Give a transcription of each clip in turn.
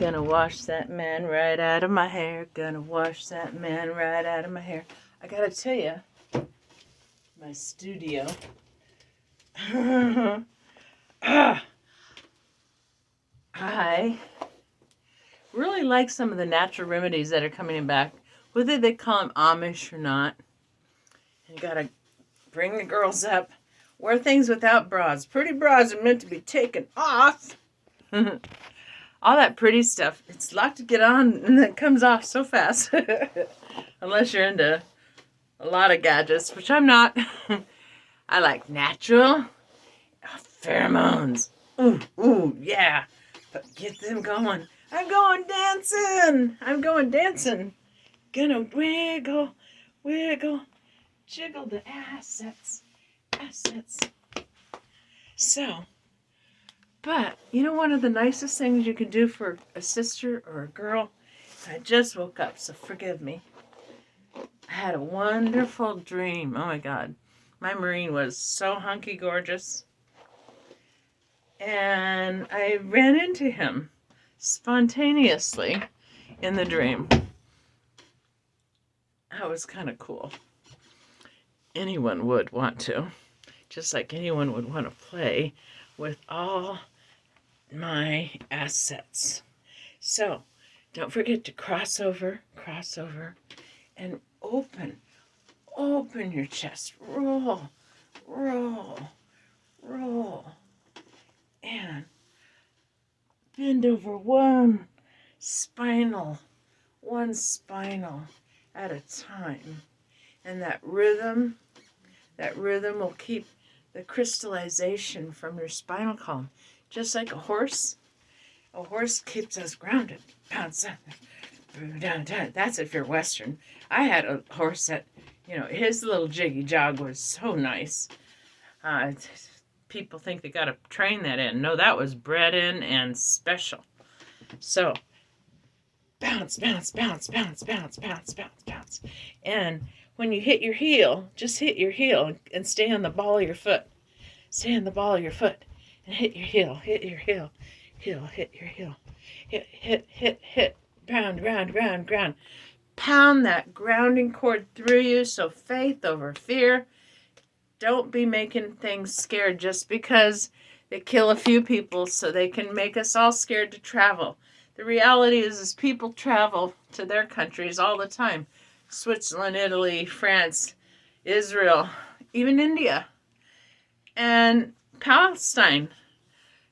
Gonna wash that man right out of my hair. Gonna wash that man right out of my hair. I gotta tell you, my studio. I really like some of the natural remedies that are coming back, whether they call them Amish or not. You gotta bring the girls up. Wear things without bras. Pretty bras are meant to be taken off. All that pretty stuff. It's a lot to get on and it comes off so fast. Unless you're into a lot of gadgets, which I'm not. I like natural pheromones. Ooh, yeah. But get them going. I'm going dancing. Gonna wiggle, jiggle the assets. So, but you know one of the nicest things you can do for a sister or a girl? I just woke up, so forgive me. I had a wonderful dream. Oh my God. My Marine was so hunky gorgeous. And I ran into him spontaneously in the dream. That was kind of cool. Anyone would want to. Just like anyone would want to play with all my assets. So, don't forget to cross over, and open your chest. Roll, and bend over one spinal at a time. And that rhythm will keep the crystallization from your spinal column. Just like a horse keeps us grounded. Bounce up, down. That's if you're Western. I had a horse that, his little jiggy jog was so nice. People think they got to train that in. No, that was bred in and special. So, bounce. And when you hit your heel, just hit your heel and stay on the ball of your foot. Stay on the ball of your foot and hit your heel. Hit your heel. Hit your heel. Hit. Ground. Pound that grounding cord through you. So faith over fear. Don't be making things scared just because they kill a few people so they can make us all scared to travel. The reality is people travel to their countries all the time. Switzerland, Italy, France, Israel, even India, and Palestine.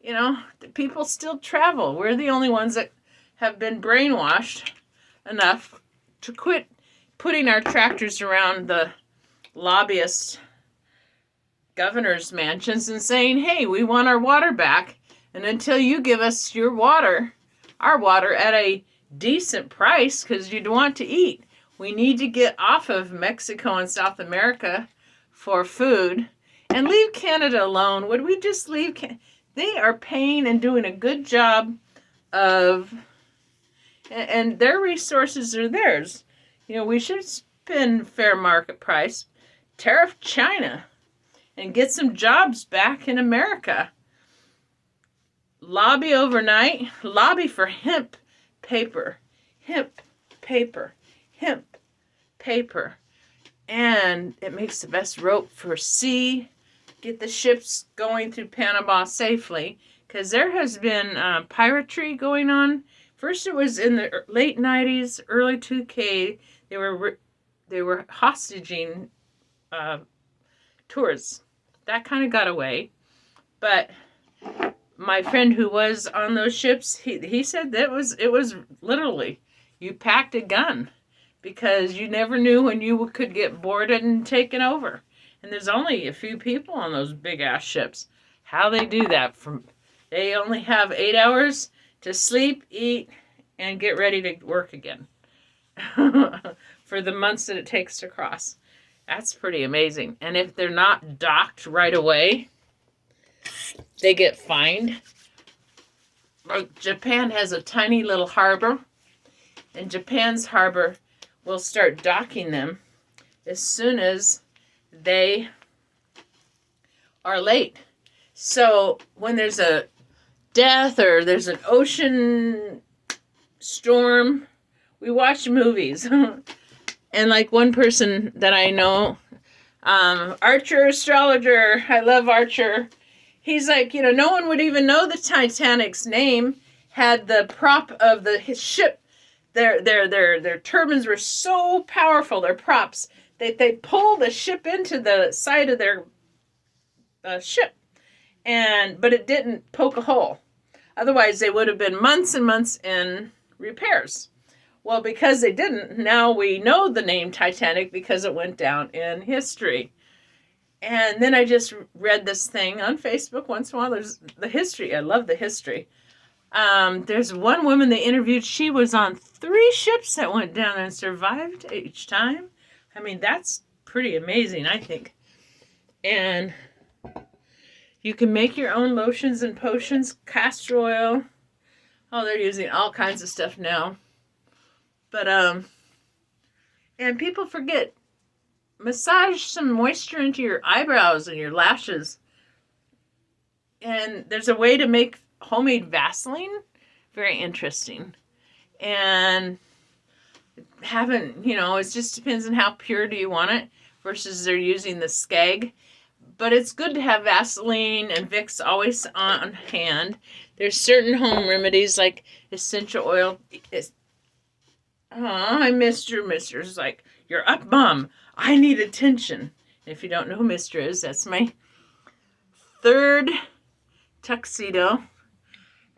The people still travel. We're the only ones that have been brainwashed enough to quit putting our tractors around the lobbyist governor's mansions and saying, hey, we want our water back. And until you give us our water at a decent price, because you'd want to eat. We need to get off of Mexico and South America for food and leave Canada alone. Would we just leave They are paying and doing a good job of, and their resources are theirs. We should spend fair market price, tariff China, and get some jobs back in America. Lobby overnight. Lobby for hemp paper. And it makes the best rope for sea. Get the ships going through Panama safely. Because there has been piratry going on. First it was in the late 90s, early 2K. They were hostaging tourists. That kind of got away. But my friend who was on those ships, he said that it was literally, you packed a gun because you never knew when you could get boarded and taken over. And there's only a few people on those big ass ships. How they do that, they only have 8 hours to sleep, eat, and get ready to work again for the months that it takes to cross. That's pretty amazing. And if they're not docked right away, they get fined. Like Japan has a tiny little harbor, and Japan's harbor will start docking them as soon as they are late. So when there's a death or there's an ocean storm. We watch movies. And like one person that I know, Archer astrologer, I love Archer. He's like, no one would even know the Titanic's name had the prop of his ship. Their turbines were so powerful, their props. They pull the ship into the side of their ship, but it didn't poke a hole. Otherwise, they would have been months and months in repairs. Well, because they didn't, now we know the name Titanic because it went down in history. And then I just read this thing on Facebook once in a while. There's the history. I love the history. There's one woman they interviewed. She was on 3 ships that went down and survived each time. I mean, that's pretty amazing, I think. And you can make your own lotions and potions, castor oil. Oh, they're using all kinds of stuff now. But, and people forget, massage some moisture into your eyebrows and your lashes. And there's a way to make homemade Vaseline. Very interesting. And it just depends on how pure do you want it versus they're using the skeg. But it's good to have Vaseline and Vicks always on hand. There's certain home remedies like essential oil. I missed your mister. It's like, you're up, Mom. I need attention. If you don't know who Mister is, that's my 3rd tuxedo.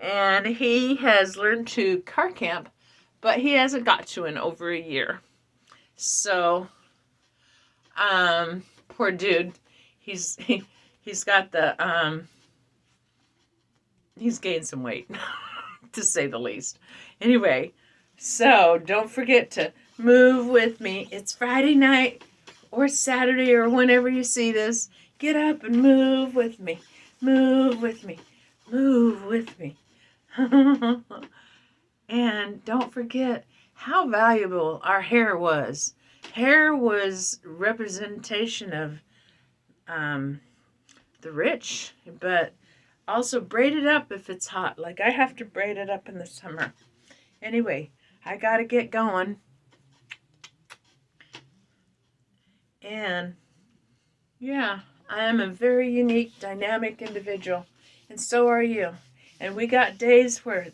And he has learned to car camp, but he hasn't got to in over a year. So, poor dude. He's got he's gained some weight, to say the least. Anyway, so don't forget to move with me. It's Friday night or Saturday or whenever you see this. Get up and move with me. Move with me. Move with me. And don't forget how valuable our hair was. Hair was representation of the rich, but also braid it up if it's hot. Like I have to braid it up in the summer. Anyway, I gotta get going. And yeah, I am a very unique, dynamic individual. And so are you. And we got days where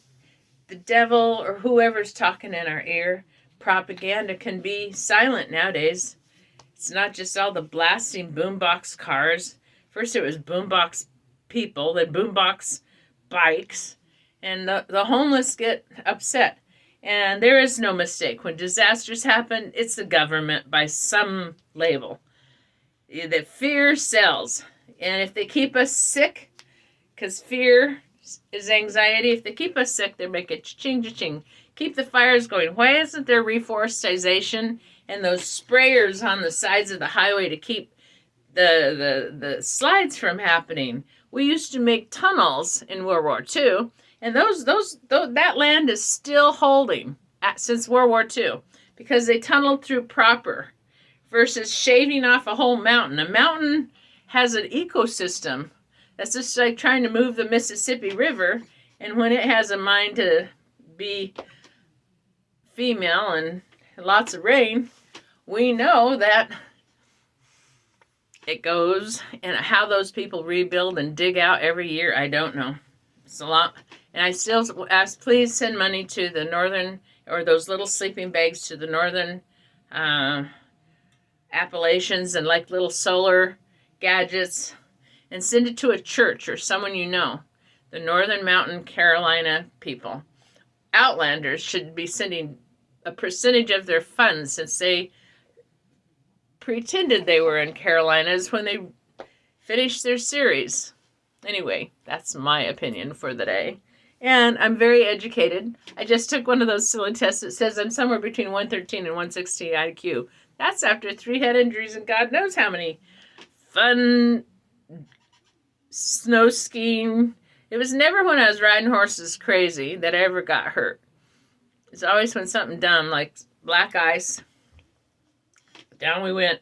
the devil or whoever's talking in our ear, propaganda can be silent nowadays. It's not just all the blasting boombox cars. First it was boombox people, then boombox bikes. And the homeless get upset. And there is no mistake. When disasters happen, it's the government by some label. The fear sells. And if they keep us sick, because fear is anxiety, if they keep us sick, they make it cha-ching, cha-ching. Keep the fires going. Why isn't there reforestation and those sprayers on the sides of the highway to keep the slides from happening? We used to make tunnels in World War II. And that land is still holding since World War II because they tunneled through proper versus shaving off a whole mountain. A mountain has an ecosystem that's just like trying to move the Mississippi River, and when it has a mind to be female and lots of rain, we know that it goes, and how those people rebuild and dig out every year, I don't know. It's a lot. And I still ask, please send money to the northern, or those little sleeping bags to the northern Appalachians and like little solar gadgets, and send it to a church or someone you know. The Northern Mountain Carolina people. Outlanders should be sending a percentage of their funds since they pretended they were in Carolinas when they finished their series. Anyway, that's my opinion for the day. And I'm very educated. I just took one of those silly tests that says I'm somewhere between 113 and 116 IQ. That's after 3 head injuries and God knows how many fun snow skiing. It was never when I was riding horses crazy that I ever got hurt. It's always when something dumb like black ice. Down we went.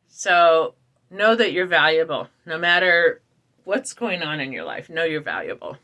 So know that you're valuable. No matter what's going on in your life, know you're valuable.